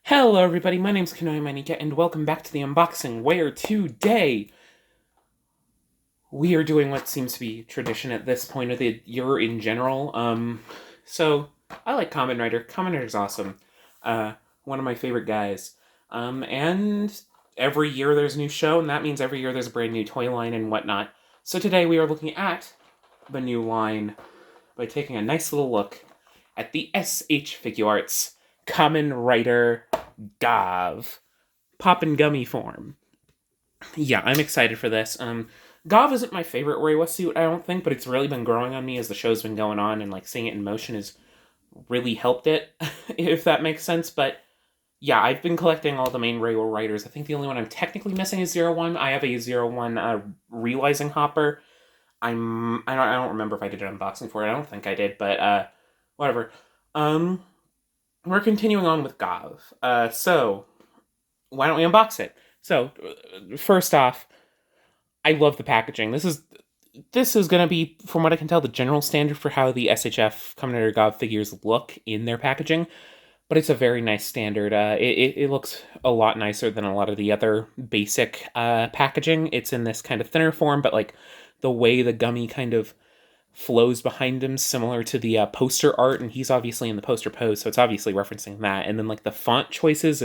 Hello everybody, my name's Kanoe Manika, and welcome back to the unboxing, where today we are doing what seems to be tradition at this point of the year in general. So I like Kamen Rider. Kamen Rider's awesome. One of my favorite guys. And every year there's a new show, and that means every year there's a brand new toy line and whatnot. So today we are looking at the new line by taking a nice little look at the SH Figuarts Kamen Rider Gavv Poppin Gummy form. Yeah, I'm excited for this. Gavv isn't my favorite Reiwa suit, I don't think, but it's really been growing on me as the show's been going on, and like seeing it in motion has really helped it, if that makes sense. But yeah, I've been collecting all the main Reiwa Riders. I think the only one I'm technically missing is 01. I have a 01 Realizing Hopper. I don't remember if I did an unboxing for it. I don't think I did, but whatever. Um, we're continuing on with Gavv. So why don't we unbox it? So, first off, I love the packaging. This is going to be, from what I can tell, the general standard for how the SHF Kamen Rider Gavv figures look in their packaging, but it's a very nice standard. It looks a lot nicer than a lot of the other basic packaging. It's in this kind of thinner form, but like the way the gummy kind of flows behind him, similar to the poster art, and he's obviously in the poster pose, so it's obviously referencing that. And then like the font choices,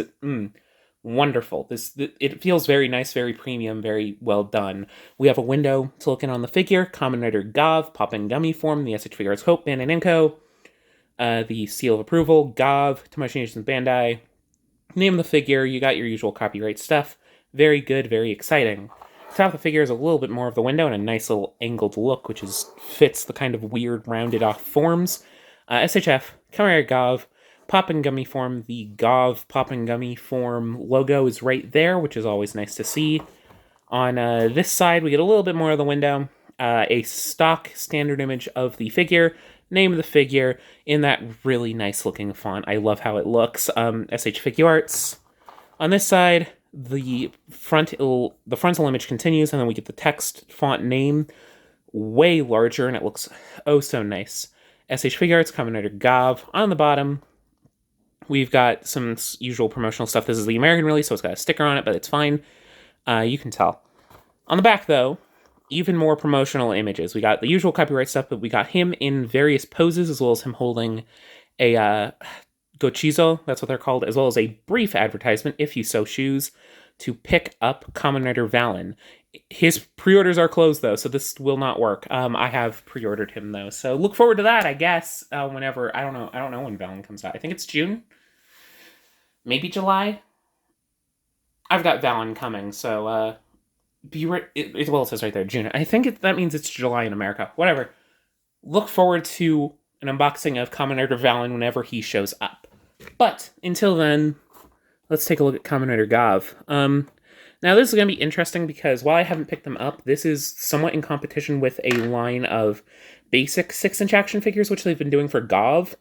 wonderful. It feels very nice, very premium, very well done. We have a window to look in on the figure. Kamen Rider Gavv, Poppin Gummy form, the SH Figuarts Hope, Bandai Namco. The seal of approval, Gavv, Tomoshi Bandai. Name of the figure, you got your usual copyright stuff. Very good, very exciting. Top of the figure is a little bit more of the window and a nice little angled look, which fits the kind of weird rounded off forms. SHF, Kamen Rider Gavv, Poppin Gummy form. The Gavv Poppin Gummy form logo is right there, which is always nice to see. On this side, we get a little bit more of the window. A stock standard image of the figure, name of the figure, in that really nice looking font. I love how it looks. SH Figuarts. On this side, the frontal image continues, and then we get the text font name way larger, and it looks oh so nice. SH Figuarts, Kamen Rider Gavv. On the bottom, we've got some usual promotional stuff. This is the American release, so it's got a sticker on it, but it's fine. You can tell. On the back, though, even more promotional images. We got the usual copyright stuff, but we got him in various poses, as well as him holding a gochizo, that's what they're called, as well as a brief advertisement, if you so choose, to pick up Kamen Rider Valen. His pre-orders are closed, though, so this will not work. I have pre-ordered him, though, so look forward to that, I guess, whenever. I don't know when Valen comes out. I think it's June? Maybe July? I've got Valen coming, so, well, it says right there, June. I think that means it's July in America. Whatever. Look forward to an unboxing of Kamen Rider Valen whenever he shows up. But, until then, let's take a look at Kamen Rider Gavv. Now, this is going to be interesting because while I haven't picked them up, this is somewhat in competition with a line of basic 6-inch action figures, which they've been doing for Gavv,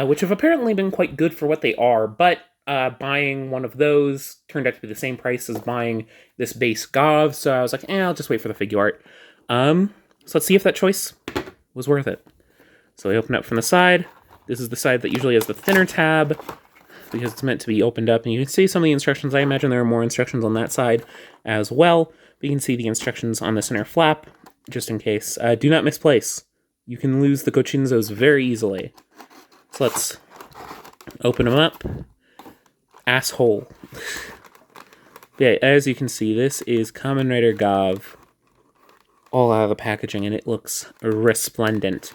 which have apparently been quite good for what they are, but buying one of those turned out to be the same price as buying this base Gavv, so I was like, I'll just wait for the figure art. So let's see if that choice was worth it. So I open up from the side. This is the side that usually has the thinner tab, because it's meant to be opened up, and you can see some of the instructions. I imagine there are more instructions on that side as well, but you can see the instructions on the center flap, just in case. Do not misplace. You can lose the Gochinzos very easily. So let's open them up. Asshole. Yeah, as you can see, this is Kamen Rider Gavv, all out of the packaging, and it looks resplendent.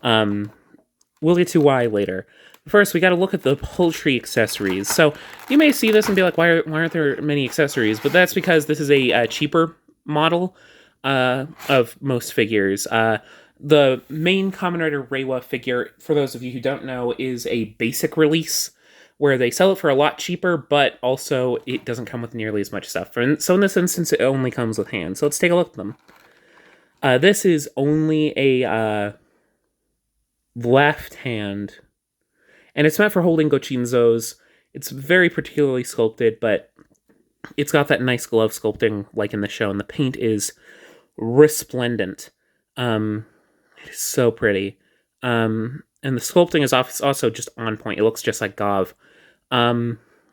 We'll get to why later. First, we got to look at the poultry accessories. So you may see this and be like, why aren't there many accessories? But that's because this is a cheaper model of most figures. The main Kamen Rider Reiwa figure, for those of you who don't know, is a basic release where they sell it for a lot cheaper, but also it doesn't come with nearly as much stuff. So in this instance, it only comes with hands. So let's take a look at them. This is only a left hand, and it's meant for holding Gochinzos. It's very particularly sculpted, but it's got that nice glove sculpting like in the show, and the paint is resplendent. It is so pretty. And the sculpting is also just on point. It looks just like Gavv.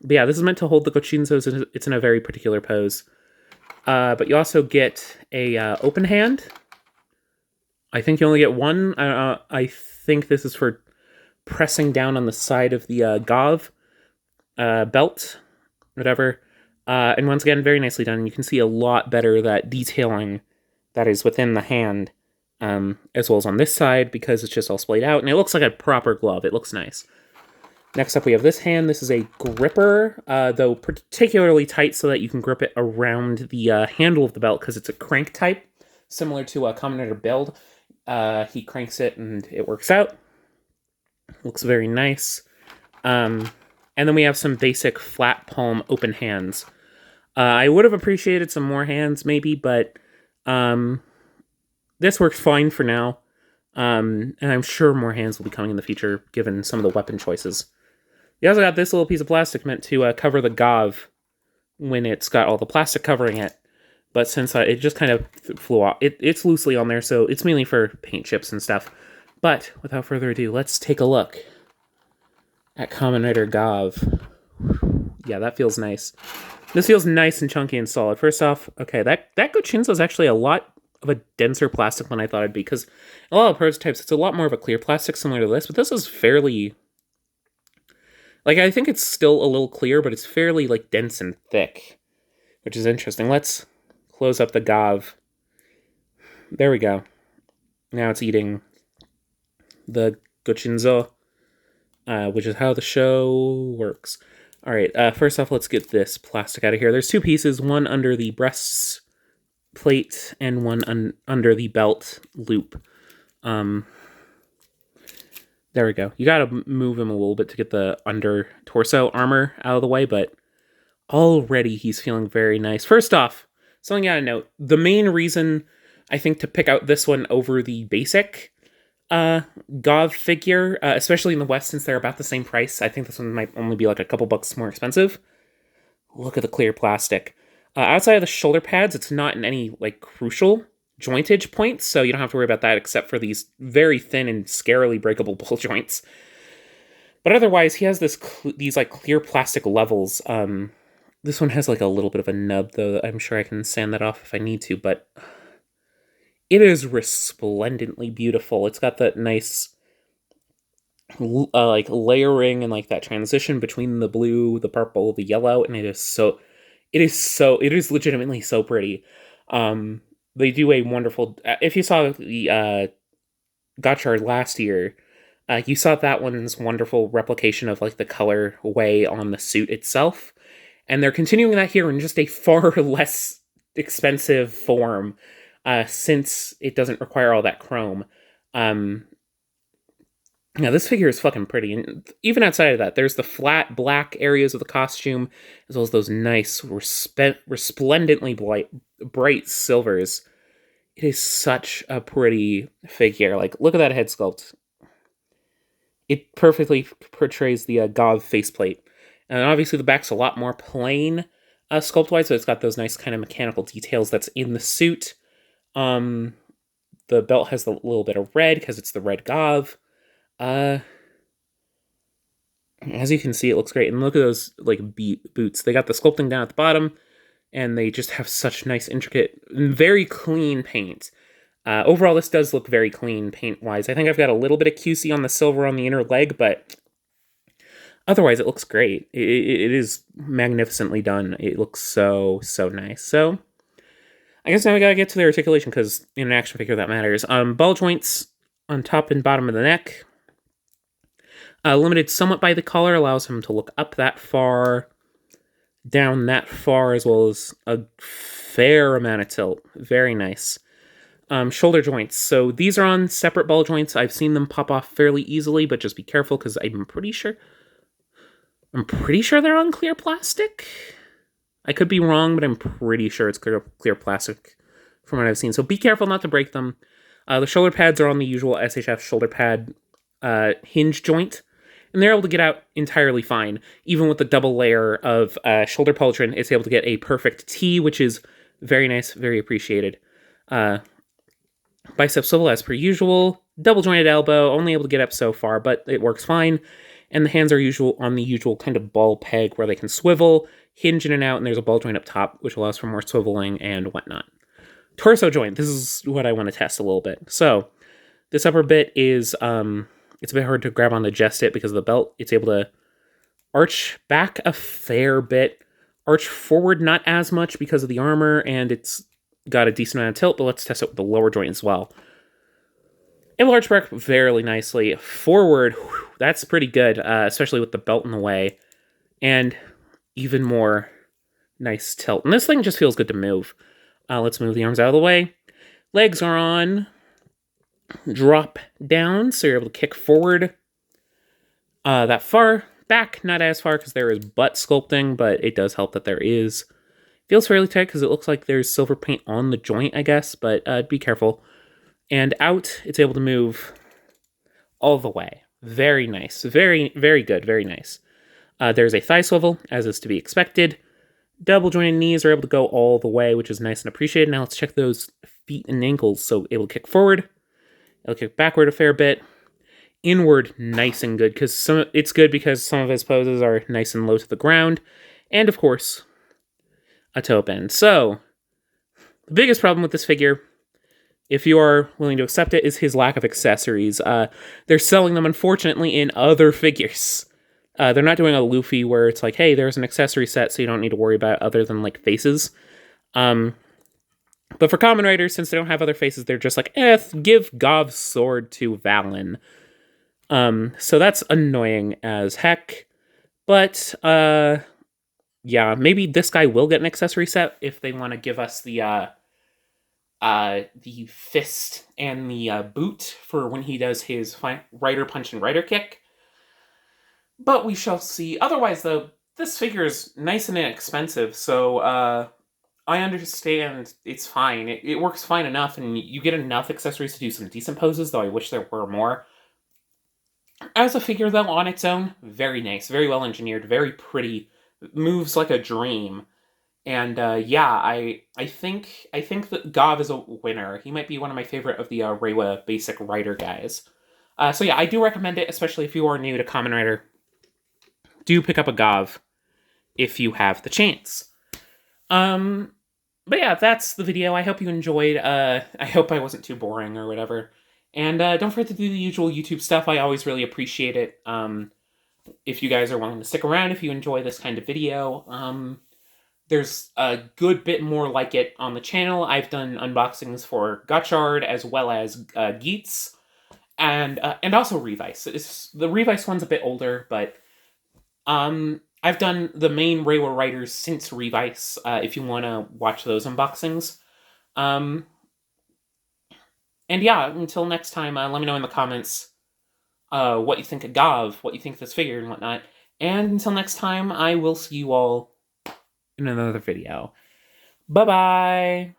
But yeah, this is meant to hold the cochinos. It's in a very particular pose. But you also get a open hand. I think you only get one. I think this is for pressing down on the side of the Gavv belt, whatever. And once again, very nicely done. You can see a lot better that detailing that is within the hand, as well as on this side, because it's just all splayed out, and it looks like a proper glove. It looks nice. Next up, we have this hand. This is a gripper, though particularly tight so that you can grip it around the handle of the belt, because it's a crank type, similar to a Kamen Rider build. He cranks it, and it works out. Looks very nice. And then we have some basic flat palm open hands. I would have appreciated some more hands, maybe, but this works fine for now. And I'm sure more hands will be coming in the future, given some of the weapon choices. You also got this little piece of plastic meant to cover the Gavv when it's got all the plastic covering it. But since it just kind of flew off, it's loosely on there, so it's mainly for paint chips and stuff. But without further ado, let's take a look at Kamen Rider Gavv. Yeah, that feels nice. This feels nice and chunky and solid. First off, okay, that Gochinzo is actually a lot of a denser plastic than I thought it'd be, because a lot of prototypes, it's a lot more of a clear plastic similar to this, but this is fairly... Like, I think it's still a little clear, but it's fairly, like, dense and thick, which is interesting. Let's close up the Gavv. There we go. Now it's eating the Gochinzo, which is how the show works. All right, first off, let's get this plastic out of here. There's two pieces, one under the breast plate and one under the belt loop. There we go. You gotta move him a little bit to get the under torso armor out of the way, but already he's feeling very nice. First off, something you gotta note, the main reason I think to pick out this one over the basic Gavv figure, especially in the West, since they're about the same price, I think this one might only be like a couple bucks more expensive. Look at the clear plastic. Outside of the shoulder pads, it's not in any like crucial jointage points, so you don't have to worry about that except for these very thin and scarily breakable ball joints. But otherwise, he has these like clear plastic levels. This one has like a little bit of a nub, though. I'm sure I can sand that off if I need to, but it is resplendently beautiful. It's got that nice like layering and like that transition between the blue, the purple, the yellow, and it is legitimately so pretty. They do a wonderful... if you saw the Gotchard last year, you saw that one's wonderful replication of like the color way on the suit itself. And they're continuing that here in just a far less expensive form, since it doesn't require all that chrome. Now, this figure is fucking pretty. And even outside of that, there's the flat black areas of the costume, as well as those nice, resplendently bright silvers. It is such a pretty figure. Like, look at that head sculpt. It perfectly portrays the Gavv faceplate. And obviously the back's a lot more plain sculpt-wise, so it's got those nice kind of mechanical details that's in the suit. The belt has a little bit of red, because it's the red Gavv. As you can see, it looks great. And look at those like boots. They got the sculpting down at the bottom, and they just have such nice, intricate, very clean paint. Overall, this does look very clean paint-wise. I think I've got a little bit of QC on the silver on the inner leg, but otherwise, it looks great. It is magnificently done. It looks so, so nice. So, I guess now we gotta get to the articulation, because in an action figure that matters. Ball joints on top and bottom of the neck. Limited somewhat by the collar, allows him to look up that far, down that far, as well as a fair amount of tilt. Very nice. Shoulder joints. So these are on separate ball joints. I've seen them pop off fairly easily, but just be careful, because I'm pretty sure they're on clear plastic. I could be wrong, but I'm pretty sure it's clear plastic from what I've seen. So be careful not to break them. The shoulder pads are on the usual SHF shoulder pad hinge joint, and they're able to get out entirely fine. Even with the double layer of shoulder pauldron, it's able to get a perfect T, which is very nice, very appreciated. Bicep swivel as per usual. Double jointed elbow, only able to get up so far, but it works fine. and the hands are on the usual kind of ball peg where they can swivel, hinge in and out, and there's a ball joint up top, which allows for more swiveling and whatnot. Torso joint, this is what I want to test a little bit. So, this upper bit is, it's a bit hard to grab on to adjust it because of the belt. It's able to arch back a fair bit, arch forward not as much because of the armor, and it's got a decent amount of tilt, but let's test it with the lower joint as well. It will arch back fairly nicely. Forward, whew, that's pretty good, especially with the belt in the way, and even more nice tilt. And this thing just feels good to move. Let's move the arms out of the way. Legs are on. Drop down, so you're able to kick forward that far. Back, not as far because there is butt sculpting, but it does help that there is. Feels fairly tight because it looks like there's silver paint on the joint, I guess, but be careful. And out, it's able to move all the way. Very nice. Very, very good. Very nice. There's a thigh swivel, as is to be expected. Double jointed knees are able to go all the way, which is nice and appreciated. Now let's check those feet and ankles. So able to kick forward. It'll kick backward a fair bit. Inward, nice and good, because it's good because some of his poses are nice and low to the ground. And, of course, a toe bend. So, the biggest problem with this figure, if you are willing to accept it, is his lack of accessories. They're selling them, unfortunately, in other figures. They're not doing a Luffy where it's like, hey, there's an accessory set, so you don't need to worry about other than, like, faces. But for Kamen Riders, since they don't have other faces, they're just like, give Gavv's sword to Valen. So that's annoying as heck. But, yeah, maybe this guy will get an accessory set if they want to give us the fist and the boot for when he does his rider punch and rider kick. But we shall see. Otherwise, though, this figure is nice and inexpensive, so I understand it's fine. It works fine enough, and you get enough accessories to do some decent poses, though I wish there were more. As a figure, though, on its own, very nice, very well engineered, very pretty, moves like a dream. And yeah, I think that Gavv is a winner. He might be one of my favorite of the Reiwa basic rider guys. So yeah, I do recommend it, especially if you are new to Kamen Rider. Do pick up a Gavv if you have the chance. But yeah, that's the video. I hope you enjoyed. I hope I wasn't too boring or whatever. And don't forget to do the usual YouTube stuff. I always really appreciate it. If you guys are willing to stick around, if you enjoy this kind of video. There's a good bit more like it on the channel. I've done unboxings for Gotchard as well as Geats. And also Revice. The Revice one's a bit older, but I've done the main Reiwa Riders since Revice, if you want to watch those unboxings. And yeah, until next time, let me know in the comments what you think of Gavv, what you think of this figure, and whatnot. And until next time, I will see you all in another video. Bye-bye!